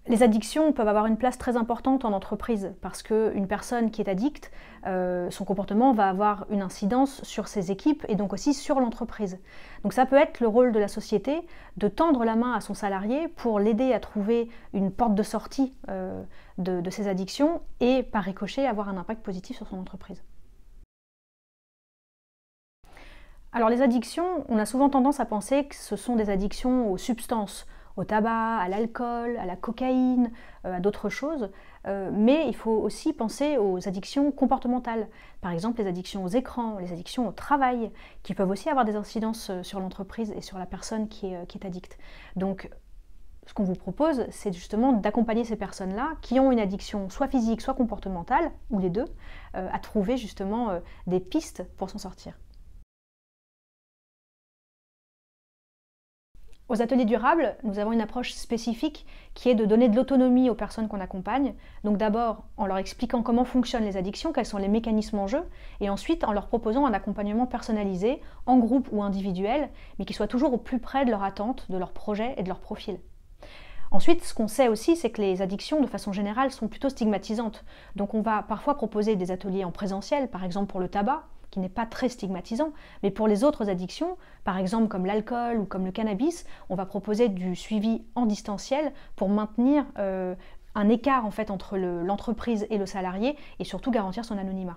Les addictions peuvent avoir une place très importante en entreprise parce qu'une personne qui est addicte, son comportement va avoir une incidence sur ses équipes et donc aussi sur l'entreprise. Donc ça peut être le rôle de la société de tendre la main à son salarié pour l'aider à trouver une porte de sortie de ses addictions et par ricochet avoir un impact positif sur son entreprise. Alors les addictions, on a souvent tendance à penser que ce sont des addictions aux substances, au tabac, à l'alcool, à la cocaïne, à d'autres choses, mais il faut aussi penser aux addictions comportementales, par exemple les addictions aux écrans, les addictions au travail, qui peuvent aussi avoir des incidences sur l'entreprise et sur la personne qui est addicte. Donc ce qu'on vous propose, c'est justement d'accompagner ces personnes-là qui ont une addiction soit physique, soit comportementale, ou les deux, à trouver justement des pistes pour s'en sortir. Aux ateliers durables, nous avons une approche spécifique qui est de donner de l'autonomie aux personnes qu'on accompagne. Donc d'abord en leur expliquant comment fonctionnent les addictions, quels sont les mécanismes en jeu, et ensuite en leur proposant un accompagnement personnalisé, en groupe ou individuel, mais qui soit toujours au plus près de leurs attentes, de leurs projets et de leur profil. Ensuite, ce qu'on sait aussi, c'est que les addictions, de façon générale, sont plutôt stigmatisantes. Donc on va parfois proposer des ateliers en présentiel, par exemple pour le tabac, qui n'est pas très stigmatisant, mais pour les autres addictions, par exemple comme l'alcool ou comme le cannabis, on va proposer du suivi en distanciel pour maintenir un écart en fait entre l'entreprise et le salarié et surtout garantir son anonymat.